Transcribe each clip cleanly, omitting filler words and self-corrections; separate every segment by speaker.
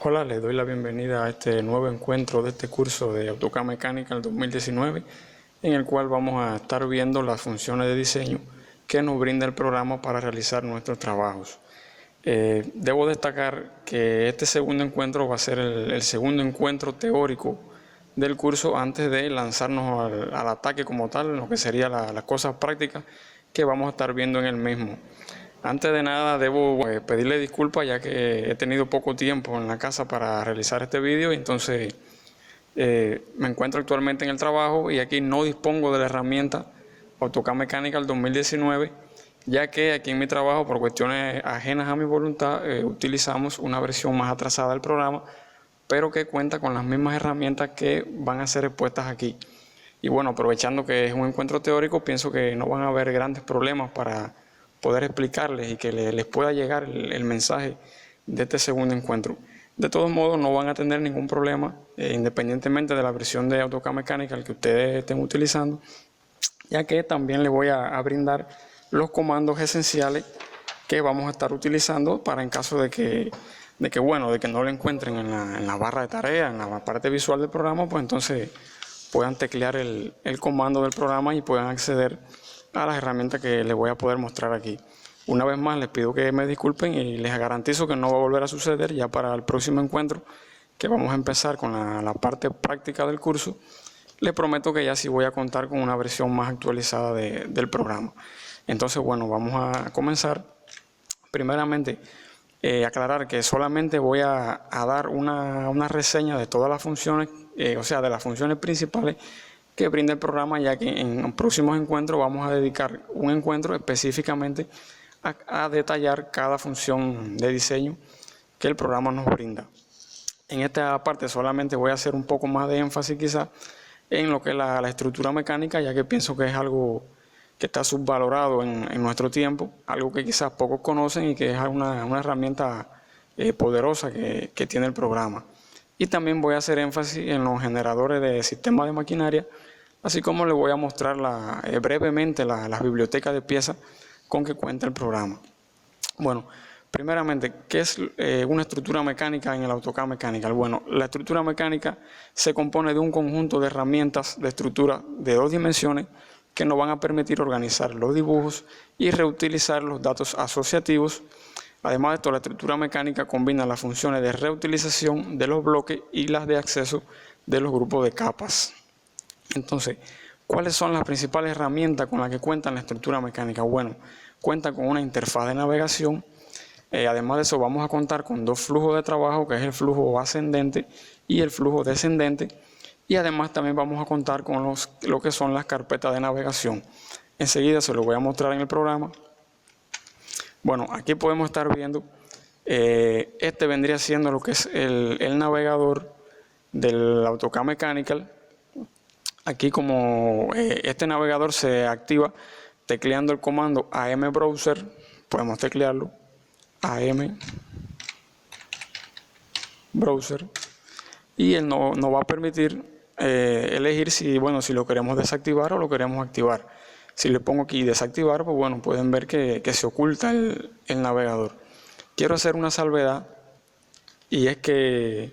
Speaker 1: Hola, les doy la bienvenida a este nuevo encuentro de este curso de AutoCAD Mechanical 2019, en el cual vamos a estar viendo las funciones de diseño que nos brinda el programa para realizar nuestros trabajos. Debo destacar que este segundo encuentro va a ser el segundo encuentro teórico del curso antes de lanzarnos al ataque como tal, en lo que serían las cosas prácticas que vamos a estar viendo en el mismo. Antes de nada debo pedirle disculpas, ya que he tenido poco tiempo en la casa para realizar este vídeo, entonces me encuentro actualmente en el trabajo y aquí no dispongo de la herramienta AutoCAD Mechanical 2019, ya que aquí en mi trabajo, por cuestiones ajenas a mi voluntad, utilizamos una versión más atrasada del programa, pero que cuenta con las mismas herramientas que van a ser expuestas aquí. Y bueno, aprovechando que es un encuentro teórico, pienso que no van a haber grandes problemas para poder explicarles y que les pueda llegar el mensaje de este segundo encuentro. De todos modos, no van a tener ningún problema, independientemente de la versión de AutoCAD Mechanical que ustedes estén utilizando, ya que también les voy a brindar los comandos esenciales que vamos a estar utilizando para en caso de que no lo encuentren en la barra de tarea, en la parte visual del programa, pues entonces puedan teclear el comando del programa y puedan acceder a las herramientas que les voy a poder mostrar aquí. Una vez más les pido que me disculpen y les garantizo que no va a volver a suceder. Ya para el próximo encuentro, que vamos a empezar con la parte práctica del curso, les prometo que ya sí voy a contar con una versión más actualizada del programa. Entonces, bueno, vamos a comenzar. Primeramente, aclarar que solamente voy a dar una reseña de todas las funciones, de las funciones principales que brinda el programa, ya que en próximos encuentros vamos a dedicar un encuentro específicamente a detallar cada función de diseño que el programa nos brinda. En esta parte solamente voy a hacer un poco más de énfasis quizás en lo que es la estructura mecánica, ya que pienso que es algo que está subvalorado en nuestro tiempo, algo que quizás pocos conocen y que es una herramienta poderosa que tiene el programa. Y también voy a hacer énfasis en los generadores de sistemas de maquinaria, así como les voy a mostrar brevemente las bibliotecas de piezas con que cuenta el programa. Bueno, primeramente, ¿qué es una estructura mecánica en el AutoCAD Mechanical? Bueno, la estructura mecánica se compone de un conjunto de herramientas de estructura de 2 dimensiones que nos van a permitir organizar los dibujos y reutilizar los datos asociativos. Además de esto, la estructura mecánica combina las funciones de reutilización de los bloques y las de acceso de los grupos de capas. Entonces, ¿cuáles son las principales herramientas con las que cuenta la estructura mecánica? Bueno, cuenta con una interfaz de navegación. Además de eso, vamos a contar con 2 flujos de trabajo, que es el flujo ascendente y el flujo descendente. Y además también vamos a contar con lo que son las carpetas de navegación. Enseguida se lo voy a mostrar en el programa. Bueno, aquí podemos estar viendo, este vendría siendo lo que es el navegador del AutoCAD Mechanical. Aquí como este navegador se activa tecleando el comando AM Browser, podemos teclearlo, AM Browser, y él nos va a permitir elegir si lo queremos desactivar o lo queremos activar. Si le pongo aquí desactivar, pues bueno, pueden ver que se oculta el navegador. Quiero hacer una salvedad, y es que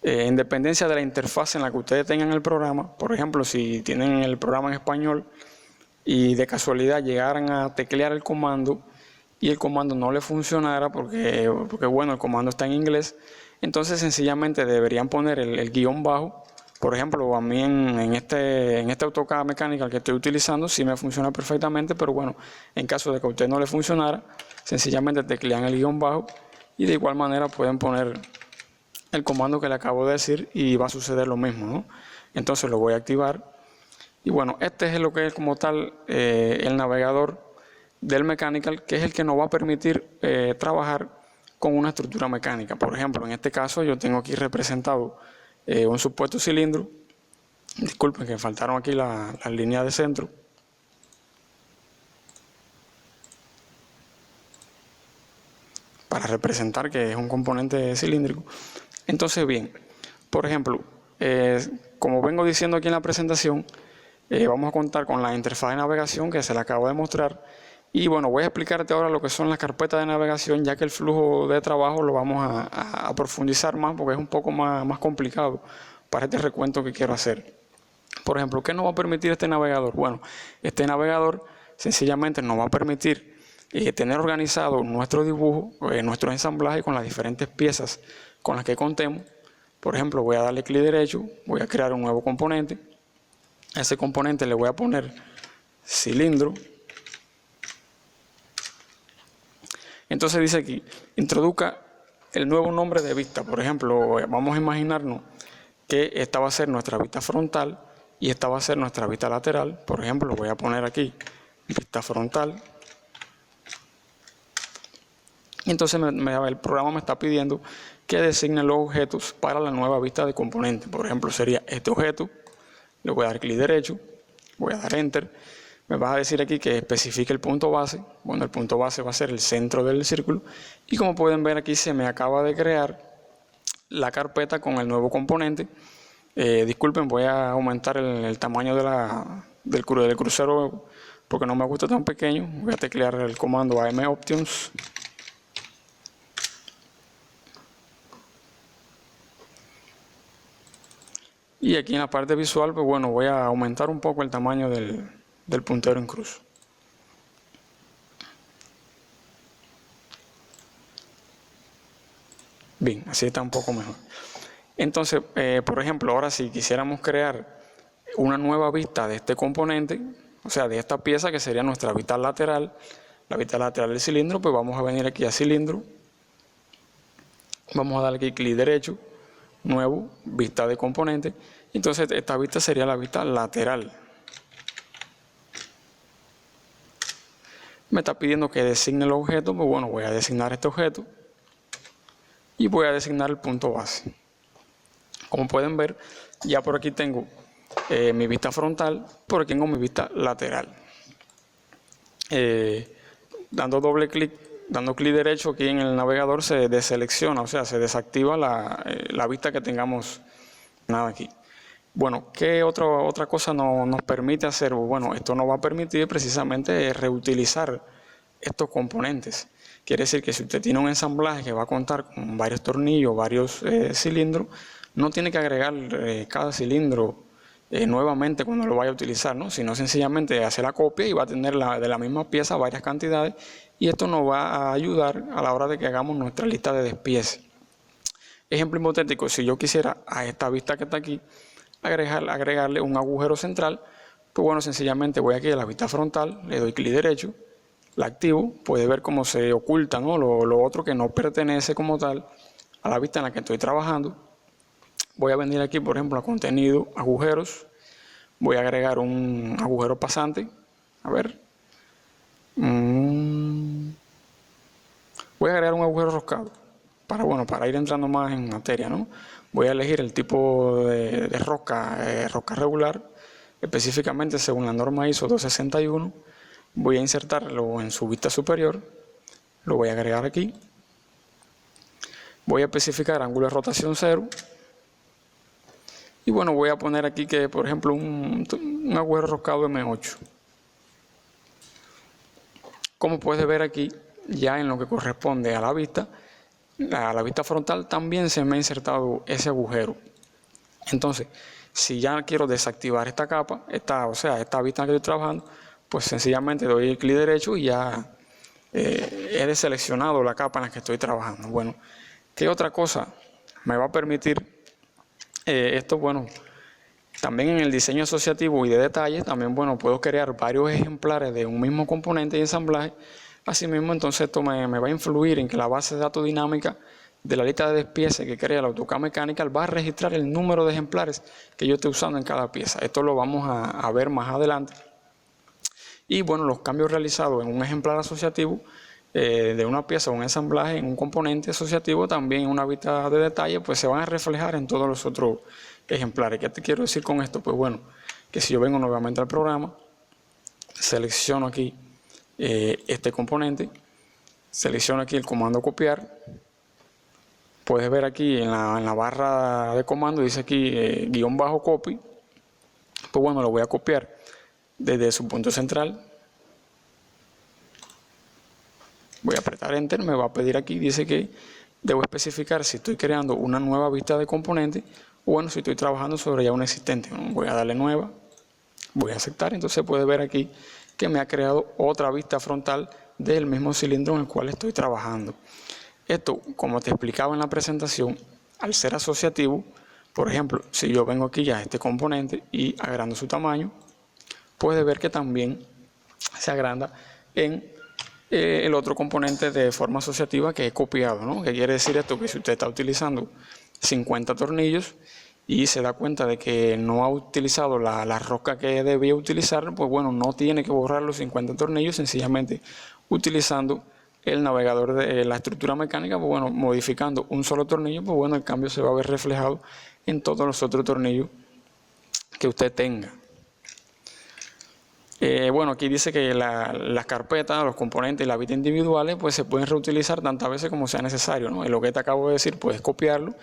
Speaker 1: en dependencia de la interfaz en la que ustedes tengan el programa, por ejemplo, si tienen el programa en español y de casualidad llegaran a teclear el comando y el comando no le funcionara porque el comando está en inglés, entonces sencillamente deberían poner el guión bajo. Por ejemplo, a mí en este AutoCAD Mechanical que estoy utilizando sí me funciona perfectamente, pero bueno, en caso de que a usted no le funcionara, sencillamente teclean el guión bajo y de igual manera pueden poner el comando que le acabo de decir y va a suceder lo mismo, ¿no? Entonces lo voy a activar. Y bueno, este es lo que es como tal el navegador del Mechanical, que es el que nos va a permitir trabajar con una estructura mecánica. Por ejemplo, en este caso yo tengo aquí representado un supuesto cilindro. Disculpen que faltaron aquí las líneas de centro. Para representar que es un componente cilíndrico. Entonces, bien, por ejemplo, como vengo diciendo aquí en la presentación, vamos a contar con la interfaz de navegación que se la acabo de mostrar, Y bueno, voy a explicarte ahora lo que son las carpetas de navegación, ya que el flujo de trabajo lo vamos a profundizar más porque es un poco más complicado para este recuento que quiero hacer. Por ejemplo, ¿qué nos va a permitir este navegador? Bueno, este navegador sencillamente nos va a permitir tener organizado nuestro dibujo, nuestro ensamblaje con las diferentes piezas con las que contemos. Por ejemplo, voy a darle clic derecho, voy a crear un nuevo componente. A ese componente le voy a poner cilindro. Entonces dice aquí, introduzca el nuevo nombre de vista. Por ejemplo, vamos a imaginarnos que esta va a ser nuestra vista frontal y esta va a ser nuestra vista lateral. Por ejemplo, voy a poner aquí vista frontal. Y entonces el programa me está pidiendo que designe los objetos para la nueva vista de componente. Por ejemplo, sería este objeto. Le voy a dar clic derecho, voy a dar Enter. Me va a decir aquí que especifique el punto base. Bueno, el punto base va a ser el centro del círculo. Y como pueden ver aquí se me acaba de crear la carpeta con el nuevo componente. Disculpen, voy a aumentar el tamaño del crucero porque no me gusta tan pequeño. Voy a teclear el comando AM Options. Y aquí en la parte visual, pues bueno, voy a aumentar un poco el tamaño del puntero en cruz. Bien, así está un poco mejor. Entonces, por ejemplo, ahora si quisiéramos crear una nueva vista de este componente, o sea, de esta pieza que sería nuestra vista lateral, la vista lateral del cilindro, pues vamos a venir aquí a cilindro, vamos a darle aquí clic derecho, nuevo, vista de componente. Entonces esta vista sería la vista lateral. Me está pidiendo que designe el objeto, pues bueno, voy a designar este objeto y voy a designar el punto base. Como pueden ver, ya por aquí tengo mi vista frontal, por aquí tengo mi vista lateral. Dando clic derecho aquí en el navegador se deselecciona, o sea, se desactiva la vista que tengamos aquí. Bueno, ¿qué otra cosa nos permite hacer? Bueno, esto nos va a permitir precisamente reutilizar estos componentes. Quiere decir que si usted tiene un ensamblaje que va a contar con varios tornillos, varios cilindros, no tiene que agregar cada cilindro nuevamente cuando lo vaya a utilizar, ¿no? Sino sencillamente hacer la copia y va a tener de la misma pieza varias cantidades, y esto nos va a ayudar a la hora de que hagamos nuestra lista de despiece. Ejemplo hipotético, si yo quisiera a esta vista que está aquí agregarle un agujero central, pues bueno, sencillamente voy aquí a la vista frontal, le doy clic derecho, la activo, puede ver cómo se oculta, ¿no? lo otro que no pertenece como tal a la vista en la que estoy trabajando. Voy a venir aquí, por ejemplo, a contenido, agujeros, voy a agregar un agujero pasante, a ver, voy a agregar un agujero roscado, para ir entrando más en materia, ¿no? Voy a elegir el tipo de rosca, rosca regular, específicamente según la norma ISO 261. Voy a insertarlo en su vista superior, lo voy a agregar aquí. Voy a especificar ángulo de rotación 0. Y bueno, voy a poner aquí que, por ejemplo, un agujero roscado M8. Como puedes ver aquí, ya en lo que corresponde a la vista frontal también se me ha insertado ese agujero. Entonces, si ya quiero desactivar esta capa, esta vista en la que estoy trabajando, pues sencillamente doy clic derecho y ya he deseleccionado la capa en la que estoy trabajando. Bueno, ¿qué otra cosa me va a permitir esto? Bueno, también en el diseño asociativo y de detalle, también bueno, puedo crear varios ejemplares de un mismo componente de ensamblaje. Asimismo, entonces esto me va a influir en que la base de datos dinámica de la lista de despiece que crea el AutoCAD Mechanical va a registrar el número de ejemplares que yo esté usando en cada pieza. Esto lo vamos a ver más adelante. Y bueno, los cambios realizados en un ejemplar asociativo de una pieza o un ensamblaje en un componente asociativo, también en una vista de detalle, pues se van a reflejar en todos los otros ejemplares. ¿Qué te quiero decir con esto? Pues bueno, que si yo vengo nuevamente al programa, selecciono aquí este componente, selecciono aquí el comando copiar. Puedes ver aquí en la barra de comando, dice aquí guión bajo copy. Pues bueno, lo voy a copiar desde su punto central. Voy a apretar Enter, me va a pedir aquí, dice que debo especificar si estoy creando una nueva vista de componentes o bueno, si estoy trabajando sobre ya una existente. Voy a darle nueva, voy a aceptar, entonces puede ver aquí que me ha creado otra vista frontal del mismo cilindro en el cual estoy trabajando. Esto, como te explicaba en la presentación, al ser asociativo, por ejemplo, si yo vengo aquí ya a este componente y agrando su tamaño, puede ver que también se agranda en el otro componente de forma asociativa que he copiado, ¿no? ¿Qué quiere decir esto? Que si usted está utilizando 50 tornillos y se da cuenta de que no ha utilizado la rosca que debía utilizar, pues bueno, no tiene que borrar los 50 tornillos, sencillamente utilizando el navegador de la estructura mecánica, pues bueno, modificando un solo tornillo, pues bueno, el cambio se va a ver reflejado en todos los otros tornillos que usted tenga. Bueno, aquí dice que las carpetas, los componentes y las vistas individuales pues se pueden reutilizar tantas veces como sea necesario, ¿no? En lo que te acabo de decir, puedes copiarlo.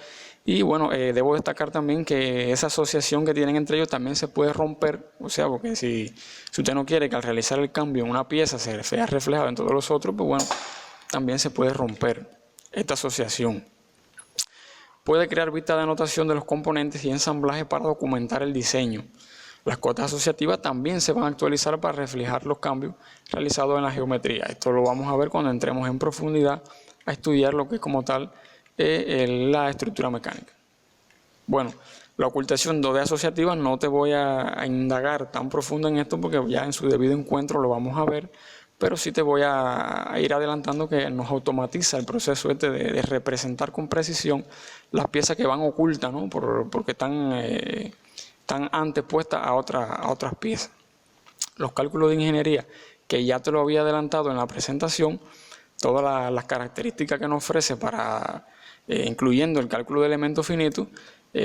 Speaker 1: Y bueno, debo destacar también que esa asociación que tienen entre ellos también se puede romper. O sea, porque si usted no quiere que al realizar el cambio en una pieza se vea reflejado en todos los otros, pues bueno, también se puede romper esta asociación. Puede crear vistas de anotación de los componentes y ensamblaje para documentar el diseño. Las cotas asociativas también se van a actualizar para reflejar los cambios realizados en la geometría. Esto lo vamos a ver cuando entremos en profundidad a estudiar lo que es como tal la estructura mecánica. Bueno, la ocultación 2D asociativa no te voy a indagar tan profundo en esto porque ya en su debido encuentro lo vamos a ver, pero sí te voy a ir adelantando que nos automatiza el proceso de representar con precisión las piezas que van ocultas, ¿no? Porque están antepuestas a otras piezas. Los cálculos de ingeniería, que ya te lo había adelantado en la presentación, todas las características que nos ofrece para, incluyendo el cálculo de elementos finitos,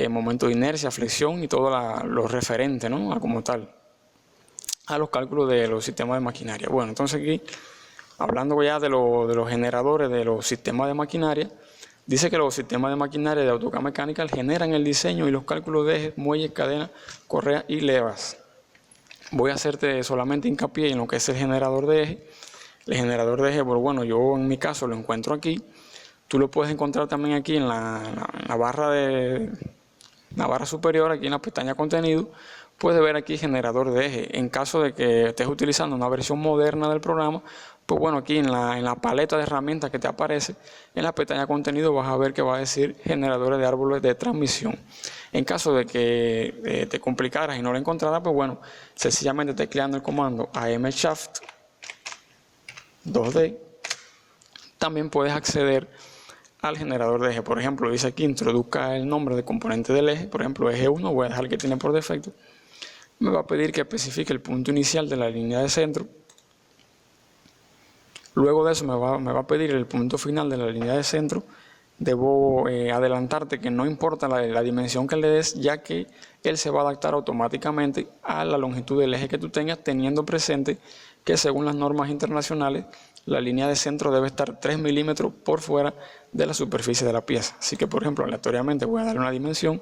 Speaker 1: momento de inercia, flexión y todo lo referente, ¿no? Como tal, a los cálculos de los sistemas de maquinaria. Bueno, entonces aquí, hablando ya de los generadores de los sistemas de maquinaria, dice que los sistemas de maquinaria de AutoCAD Mechanical generan el diseño y los cálculos de ejes, muelles, cadenas, correas y levas. Voy a hacerte solamente hincapié en lo que es el generador de eje. El generador de eje, bueno, yo en mi caso lo encuentro aquí. Tú lo puedes encontrar también aquí en la barra superior, aquí en la pestaña contenido. Puedes ver aquí generador de eje. En caso de que estés utilizando una versión moderna del programa, pues bueno, aquí en la paleta de herramientas que te aparece, en la pestaña contenido vas a ver que va a decir generadores de árboles de transmisión. En caso de que te complicaras y no lo encontraras, pues bueno, sencillamente tecleando el comando AMShaft 2D, también puedes acceder al generador de eje. Por ejemplo, dice aquí, introduzca el nombre de componente del eje, por ejemplo, eje 1, voy a dejar el que tiene por defecto. Me va a pedir que especifique el punto inicial de la línea de centro. Luego de eso me va a pedir el punto final de la línea de centro. Debo adelantarte que no importa la dimensión que le des, ya que él se va a adaptar automáticamente a la longitud del eje que tú tengas, teniendo presente que según las normas internacionales, la línea de centro debe estar 3 milímetros por fuera de la superficie de la pieza. Así que, por ejemplo, aleatoriamente voy a dar una dimensión.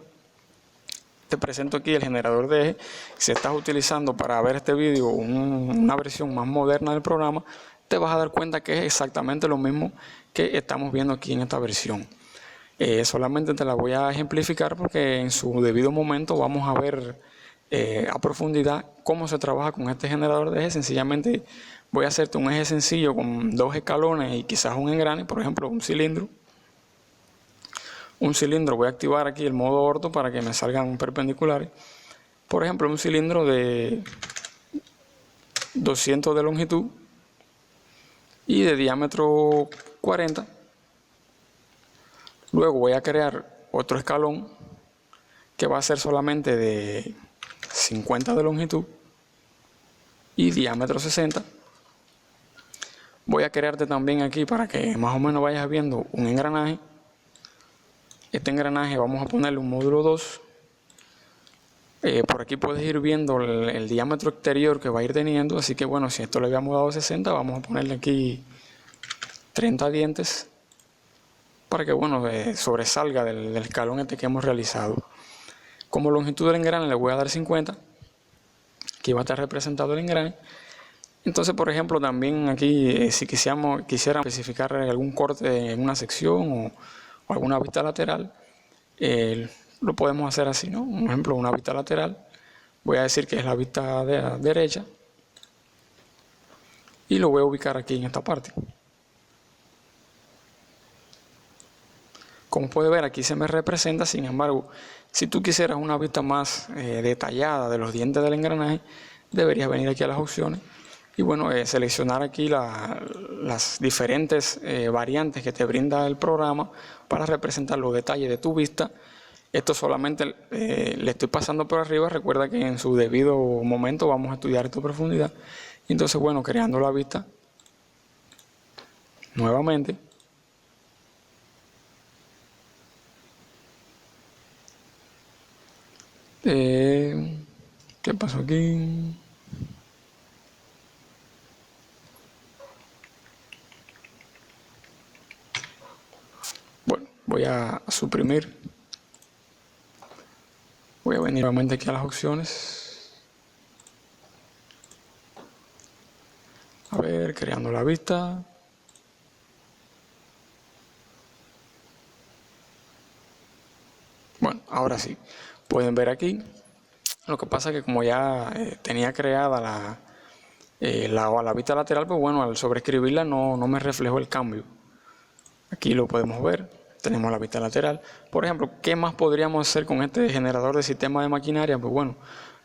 Speaker 1: Te presento aquí el generador de eje. Si estás utilizando para ver este vídeo una versión más moderna del programa, te vas a dar cuenta que es exactamente lo mismo que estamos viendo aquí en esta versión. Solamente te la voy a ejemplificar porque en su debido momento vamos a ver a profundidad cómo se trabaja con este generador de eje. Sencillamente voy a hacerte un eje sencillo con 2 escalones y quizás un engrane, por ejemplo un cilindro. Un cilindro, voy a activar aquí el modo orto para que me salgan perpendiculares. Por ejemplo, un cilindro de 200 de longitud y de diámetro 40. Luego voy a crear otro escalón que va a ser solamente de 50 de longitud y diámetro 60. Voy a crearte también aquí, para que más o menos vayas viendo, un engranaje. Este engranaje vamos a ponerle un módulo 2. Por aquí puedes ir viendo el diámetro exterior que va a ir teniendo. Así que bueno, si esto le habíamos dado 60, vamos a ponerle aquí 30 dientes para que bueno, sobresalga del escalón este que hemos realizado. Como longitud del engrane le voy a dar 50. Aquí va a estar representado el engrane. Entonces, por ejemplo, también aquí, si quisiéramos especificar algún corte en una sección o alguna vista lateral, lo podemos hacer así, ¿no? Por ejemplo, una vista lateral, voy a decir que es la vista de la derecha y lo voy a ubicar aquí en esta parte. Como puede ver, aquí se me representa. Sin embargo, si tú quisieras una vista más detallada de los dientes del engranaje, deberías venir aquí a las opciones y bueno, seleccionar aquí las diferentes variantes que te brinda el programa para representar los detalles de tu vista. Esto solamente le estoy pasando por arriba. Recuerda que en su debido momento vamos a estudiar esto a profundidad. Y entonces, bueno, creando la vista nuevamente. ¿Qué pasó aquí? Bueno, voy a suprimir. Voy a venir nuevamente aquí a las opciones. A ver, creando la vista. Bueno, ahora sí. Pueden ver aquí. Lo que pasa es que como ya tenía creada la vista lateral, pues bueno, al sobreescribirla no me reflejó el cambio. Aquí lo podemos ver. Tenemos la vista lateral. Por ejemplo, ¿qué más podríamos hacer con este generador de sistema de maquinaria? Pues bueno,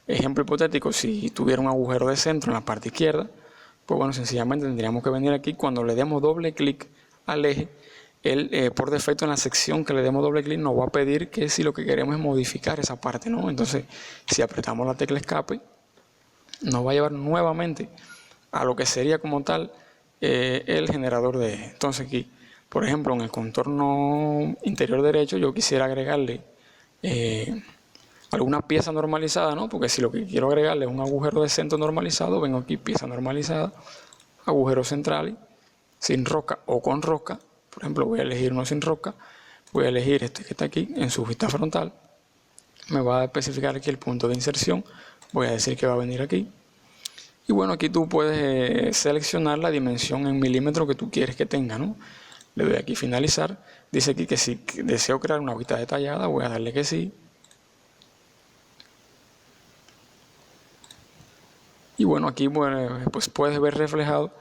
Speaker 1: ejemplo hipotético, si tuviera un agujero de centro en la parte izquierda, pues bueno, sencillamente tendríamos que venir aquí. Cuando le demos doble clic al eje, él por defecto en la sección que le demos doble clic nos va a pedir que si lo que queremos es modificar esa parte, ¿no? Entonces, si apretamos la tecla escape, nos va a llevar nuevamente a lo que sería como tal el generador de eje. Entonces aquí, por ejemplo, en el contorno interior derecho yo quisiera agregarle alguna pieza normalizada, ¿no? Porque si lo que quiero agregarle es un agujero de centro normalizado, vengo aquí, pieza normalizada, agujeros centrales, sin rosca o con rosca. Por ejemplo, voy a elegir uno sin rosca, voy a elegir este que está aquí en su vista frontal, me va a especificar aquí el punto de inserción, voy a decir que va a venir aquí. Y bueno, aquí tú puedes seleccionar la dimensión en milímetros que tú quieres que tenga, ¿no? Le doy aquí finalizar. Dice aquí que si deseo crear una vista detallada, voy a darle que sí. Y bueno, aquí pues puedes ver reflejado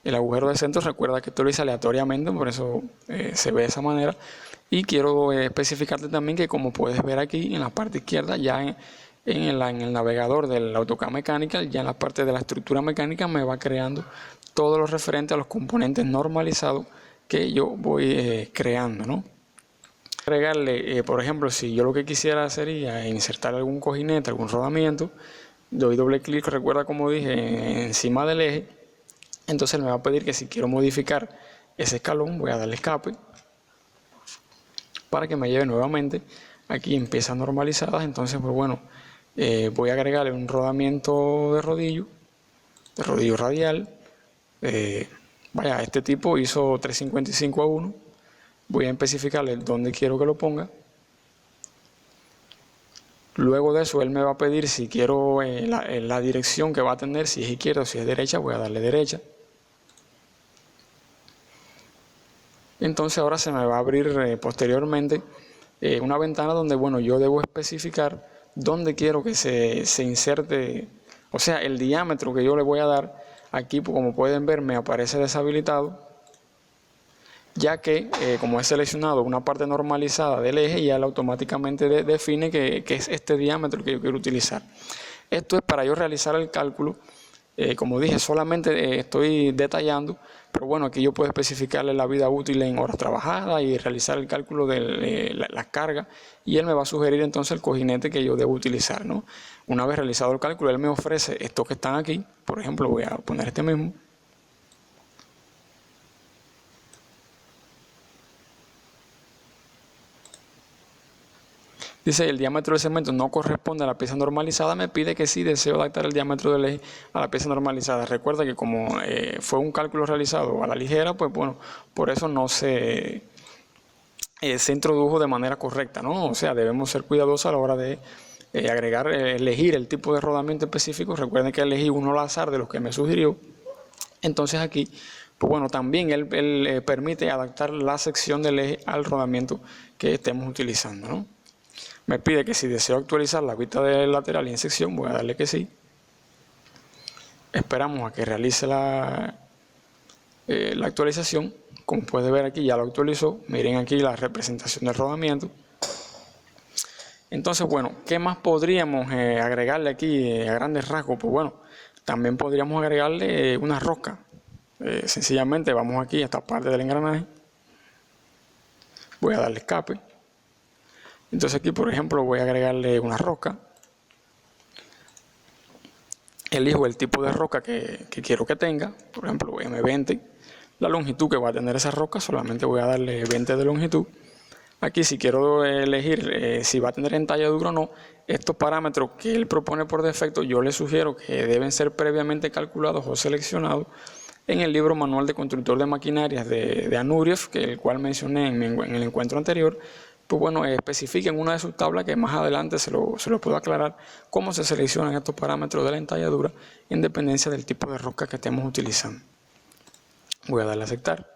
Speaker 1: el agujero de centro. Recuerda que esto lo hice aleatoriamente, por eso se ve de esa manera. Y quiero especificarte también que, como puedes ver aquí en la parte izquierda, ya en el navegador del AutoCAD Mechanical, ya en la parte de la estructura mecánica me va creando todo lo referente a los componentes normalizados que yo voy creando, ¿no? Agregarle, por ejemplo, si yo lo que quisiera sería insertar algún cojinete, algún rodamiento, doy doble clic, recuerda como dije, encima del eje. Entonces me va a pedir que si quiero modificar ese escalón, voy a darle escape para que me lleve nuevamente aquí en piezas normalizadas. Entonces, pues bueno, voy a agregarle un rodamiento de rodillo radial. Vaya, este tipo hizo 355:1. Voy a especificarle dónde quiero que lo ponga. Luego de eso, él me va a pedir si quiero la dirección que va a tener, si es izquierda o si es derecha. Voy a darle derecha. Entonces ahora se me va a abrir posteriormente una ventana donde, bueno, yo debo especificar dónde quiero que se inserte, o sea, el diámetro que yo le voy a dar. Aquí, como pueden ver, me aparece deshabilitado, ya que como he seleccionado una parte normalizada del eje, ya él automáticamente define que es este diámetro que yo quiero utilizar. Esto es para yo realizar el cálculo. Como dije, solamente estoy detallando, pero bueno, aquí yo puedo especificarle la vida útil en horas trabajadas y realizar el cálculo de las cargas, y él me va a sugerir entonces el cojinete que yo debo utilizar, ¿no? Una vez realizado el cálculo, él me ofrece estos que están aquí. Por ejemplo, voy a poner este mismo. Dice, el diámetro del segmento no corresponde a la pieza normalizada. Me pide que sí deseo adaptar el diámetro del eje a la pieza normalizada. Recuerda que como fue un cálculo realizado a la ligera, pues bueno, por eso no se introdujo de manera correcta, ¿no? O sea, debemos ser cuidadosos a la hora de elegir el tipo de rodamiento específico. Recuerden que elegí uno al azar de los que me sugirió. Entonces aquí, pues bueno, también él permite adaptar la sección del eje al rodamiento que estemos utilizando, ¿no? Me pide que si deseo actualizar la vista del lateral y en sección, voy a darle que sí. Esperamos a que realice la actualización. Como puede ver aquí, ya lo actualizó. Miren aquí la representación del rodamiento. Entonces, bueno, ¿qué más podríamos agregarle aquí a grandes rasgos? Pues bueno, también podríamos agregarle una rosca. Sencillamente vamos aquí a esta parte del engranaje. Voy a darle escape. Entonces aquí, por ejemplo, voy a agregarle una rosca. Elijo el tipo de rosca que quiero que tenga. Por ejemplo, M20. La longitud que va a tener esa rosca, solamente voy a darle 20 de longitud. Aquí si quiero elegir si va a tener entalladura o no, estos parámetros que él propone por defecto, yo le sugiero que deben ser previamente calculados o seleccionados en el libro Manual de Constructor de Maquinarias de Anuriev, que el cual mencioné en el encuentro anterior. Pues bueno, especifica en una de sus tablas que más adelante se lo puedo aclarar cómo se seleccionan estos parámetros de la entalladura en dependencia del tipo de rosca que estemos utilizando. Voy a darle a aceptar.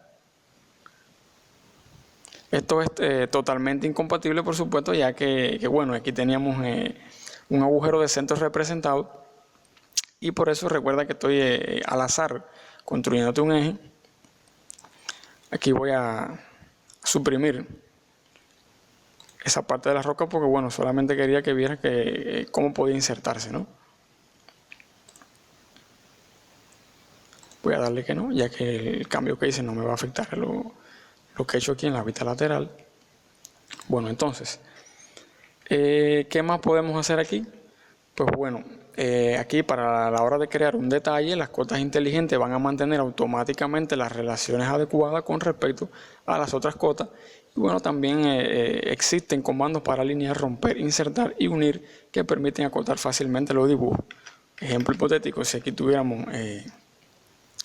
Speaker 1: Esto es totalmente incompatible, por supuesto, ya que bueno, aquí teníamos un agujero de centro representado y por eso recuerda que estoy al azar construyéndote un eje. Aquí voy a suprimir esa parte de la roca porque bueno, solamente quería que vieras cómo podía insertarse, ¿no? Voy a darle que no, ya que el cambio que hice no me va a afectar lo que he hecho aquí en la vista lateral. Bueno, entonces, ¿qué más podemos hacer aquí? Pues bueno, aquí para la hora de crear un detalle, las cotas inteligentes van a mantener automáticamente las relaciones adecuadas con respecto a las otras cotas. Y bueno, también existen comandos para alinear, romper, insertar y unir que permiten acotar fácilmente los dibujos. Ejemplo hipotético, si aquí tuviéramos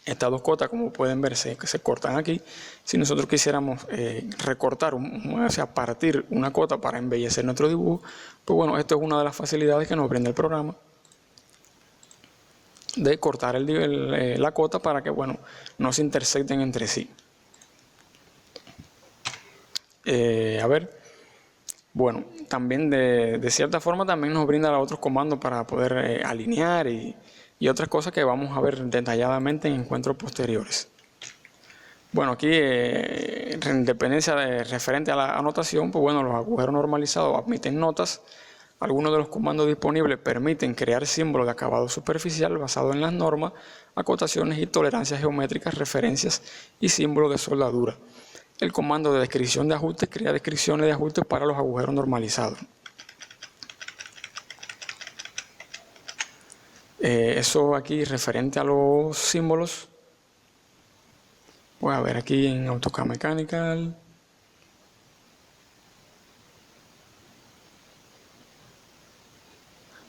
Speaker 1: estas dos cotas, como pueden ver, se cortan aquí. Si nosotros quisiéramos recortar, o sea, partir una cota para embellecer nuestro dibujo, pues bueno, esto es una de las facilidades que nos brinda el programa de cortar la cota para que, bueno, no se intersecten entre sí. A ver, bueno, también de cierta forma también nos brinda otros comandos para poder alinear y otras cosas que vamos a ver detalladamente en encuentros posteriores. Bueno, aquí en dependencia referente a la anotación, pues bueno, los agujeros normalizados admiten notas. Algunos de los comandos disponibles permiten crear símbolos de acabado superficial basados en las normas, acotaciones y tolerancias geométricas, referencias y símbolos de soldadura. El comando de descripción de ajustes crea descripciones de ajustes para los agujeros normalizados. Eso aquí referente a los símbolos. Voy a ver aquí en AutoCAD Mechanical.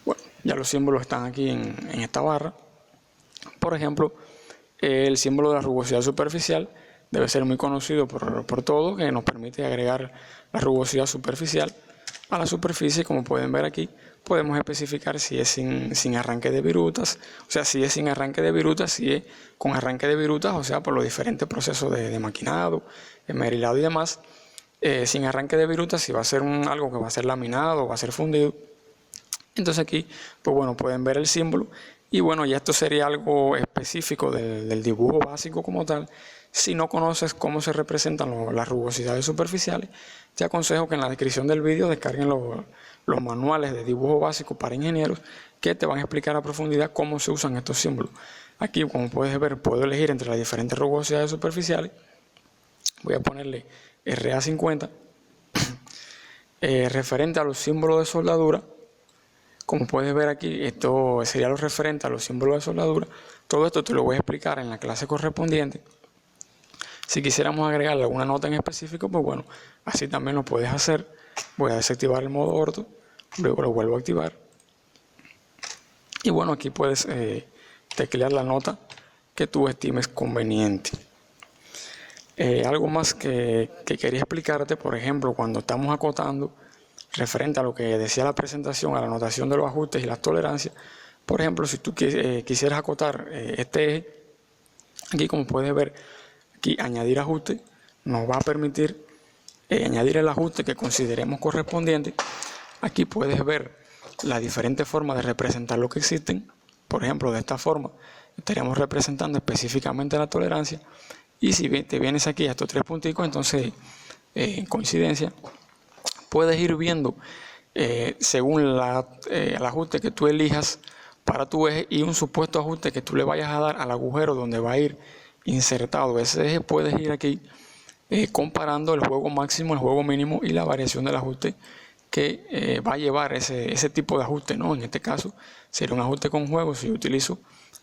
Speaker 1: Bueno, ya los símbolos están aquí en esta barra. Por ejemplo, el símbolo de la rugosidad superficial debe ser muy conocido por todos, que nos permite agregar la rugosidad superficial a la superficie. Como pueden ver aquí, podemos especificar si es sin arranque de virutas, o sea, si es sin arranque de virutas, si es con arranque de virutas, o sea, por los diferentes procesos de maquinado, esmerilado y demás. Sin arranque de virutas, si va a ser algo que va a ser laminado o va a ser fundido. Entonces aquí, pues bueno, pueden ver el símbolo. Y bueno, ya esto sería algo específico del dibujo básico como tal. Si no conoces cómo se representan las rugosidades superficiales, te aconsejo que en la descripción del vídeo descarguen los manuales de dibujo básico para ingenieros que te van a explicar a profundidad cómo se usan estos símbolos. Aquí, como puedes ver, puedo elegir entre las diferentes rugosidades superficiales. Voy a ponerle RA50. Referente a los símbolos de soldadura, como puedes ver aquí, esto sería lo referente a los símbolos de soldadura. Todo esto te lo voy a explicar en la clase correspondiente. Si quisiéramos agregarle alguna nota en específico, pues bueno, así también lo puedes hacer. Voy a desactivar el modo orto, luego lo vuelvo a activar. Y bueno, aquí puedes teclear la nota que tú estimes conveniente. Algo más que quería explicarte, por ejemplo, cuando estamos acotando, referente a lo que decía la presentación, a la anotación de los ajustes y las tolerancias. Por ejemplo, si tú quisieras acotar este eje, Aquí, como puedes ver, aquí añadir ajuste nos va a permitir añadir el ajuste que consideremos correspondiente. Aquí puedes ver las diferentes formas de representar lo que existen. Por ejemplo, de esta forma estaríamos representando específicamente la tolerancia. Y si te vienes aquí a estos tres punticos, entonces en coincidencia puedes ir viendo según el ajuste que tú elijas para tu eje y un supuesto ajuste que tú le vayas a dar al agujero donde va a ir insertado ese eje. Puedes ir aquí comparando el juego máximo, el juego mínimo y la variación del ajuste que va a llevar ese tipo de ajuste, ¿no? En este caso sería un ajuste con juego si yo utilizo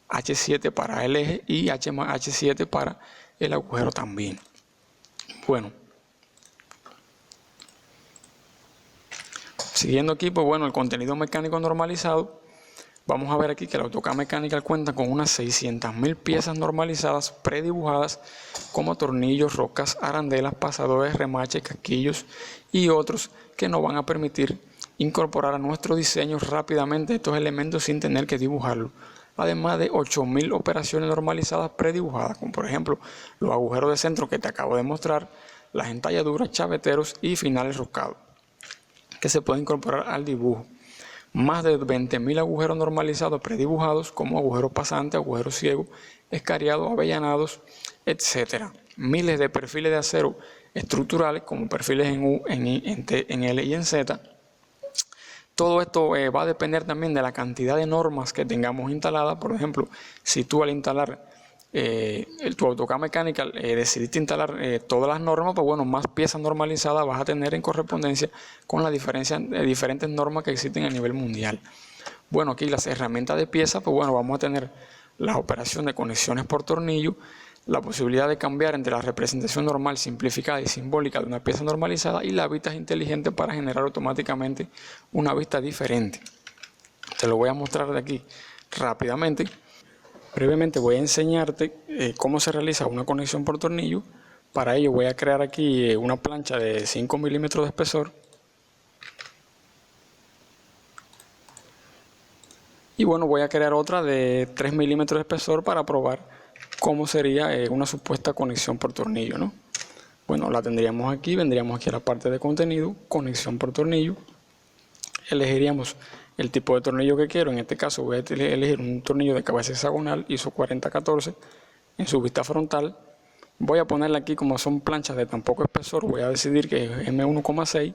Speaker 1: H7 para el eje y H7 para el agujero también. Bueno, siguiendo aquí, pues bueno, el contenido mecánico normalizado. Vamos a ver aquí que el AutoCAD Mechanical cuenta con unas 600.000 piezas normalizadas predibujadas como tornillos, rocas, arandelas, pasadores, remaches, casquillos y otros que nos van a permitir incorporar a nuestro diseño rápidamente estos elementos sin tener que dibujarlos. Además de 8.000 operaciones normalizadas predibujadas, como por ejemplo los agujeros de centro que te acabo de mostrar, las entalladuras, chaveteros y finales roscados, que se pueden incorporar al dibujo. Más de 20.000 agujeros normalizados predibujados como agujeros pasantes, agujeros ciegos, escariados, avellanados, etc. Miles de perfiles de acero estructurales como perfiles en U, en I, en T, en L y en Z. Todo esto va a depender también de la cantidad de normas que tengamos instaladas. Por ejemplo, si tú al instalar tu AutoCAD Mechanical decidiste instalar todas las normas, pues bueno, más piezas normalizadas vas a tener en correspondencia con las diferentes normas que existen a nivel mundial. Bueno, aquí las herramientas de piezas, pues bueno, vamos a tener la operación de conexiones por tornillo, la posibilidad de cambiar entre la representación normal, simplificada y simbólica de una pieza normalizada y las vistas inteligentes para generar automáticamente una vista diferente. Te lo voy a mostrar de aquí rápidamente. Brevemente voy a enseñarte cómo se realiza una conexión por tornillo. Para ello voy a crear aquí una plancha de 5 milímetros de espesor. Y bueno, voy a crear otra de 3 milímetros de espesor para probar cómo sería una supuesta conexión por tornillo, ¿no? Bueno, la tendríamos aquí, vendríamos aquí a la parte de contenido, conexión por tornillo. Elegiríamos el tipo de tornillo que quiero. En este caso voy a elegir un tornillo de cabeza hexagonal ISO 4014 en su vista frontal. Voy a ponerle aquí, como son planchas de tan poco espesor, voy a decidir que es M1,6.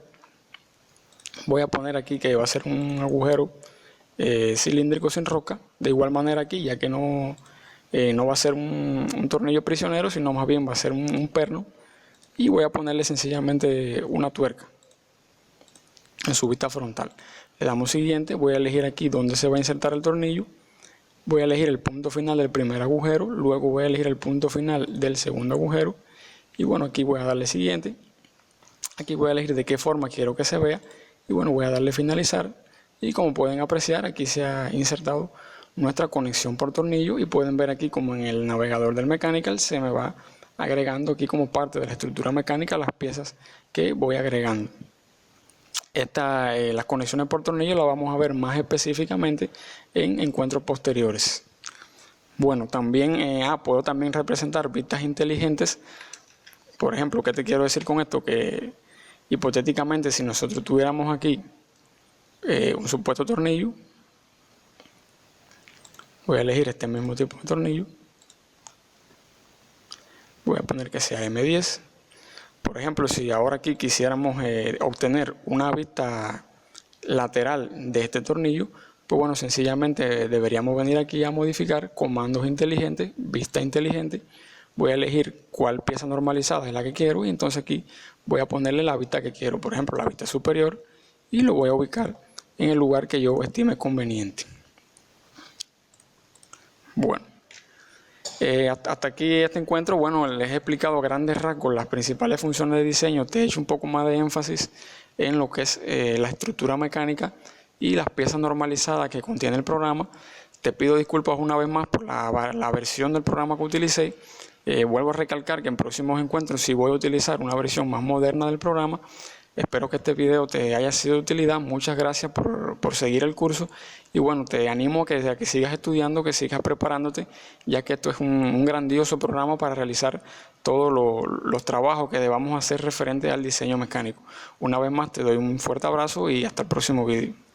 Speaker 1: Voy a poner aquí que va a ser un agujero cilíndrico sin rosca. De igual manera aquí, ya que no va a ser un tornillo prisionero, sino más bien va a ser un perno. Y voy a ponerle sencillamente una tuerca en su vista frontal. Le damos siguiente, voy a elegir aquí dónde se va a insertar el tornillo, voy a elegir el punto final del primer agujero, luego voy a elegir el punto final del segundo agujero y bueno, aquí voy a darle siguiente, aquí voy a elegir de qué forma quiero que se vea y bueno, voy a darle finalizar y como pueden apreciar aquí se ha insertado nuestra conexión por tornillo y pueden ver aquí como en el navegador del Mechanical se me va agregando aquí como parte de la estructura mecánica las piezas que voy agregando. Las conexiones por tornillo las vamos a ver más específicamente en encuentros posteriores. Bueno, también puedo también representar vistas inteligentes. Por ejemplo, ¿qué te quiero decir con esto? Que hipotéticamente si nosotros tuviéramos aquí un supuesto tornillo, voy a elegir este mismo tipo de tornillo, voy a poner que sea M10. Por ejemplo, si ahora aquí quisiéramos obtener una vista lateral de este tornillo, pues bueno, sencillamente deberíamos venir aquí a modificar comandos inteligentes, vista inteligente. Voy a elegir cuál pieza normalizada es la que quiero y entonces aquí voy a ponerle la vista que quiero, por ejemplo, la vista superior y lo voy a ubicar en el lugar que yo estime conveniente. Bueno. Hasta aquí este encuentro, bueno, les he explicado a grandes rasgos las principales funciones de diseño, te he hecho un poco más de énfasis en lo que es la estructura mecánica y las piezas normalizadas que contiene el programa. Te pido disculpas una vez más por la versión del programa que utilicé. Vuelvo a recalcar que en próximos encuentros sí voy a utilizar una versión más moderna del programa. Espero que este video te haya sido de utilidad. Muchas gracias por seguir el curso. Y bueno, te animo a que sigas estudiando, que sigas preparándote, ya que esto es un grandioso programa para realizar todos los trabajos que debamos hacer referentes al diseño mecánico. Una vez más te doy un fuerte abrazo y hasta el próximo video.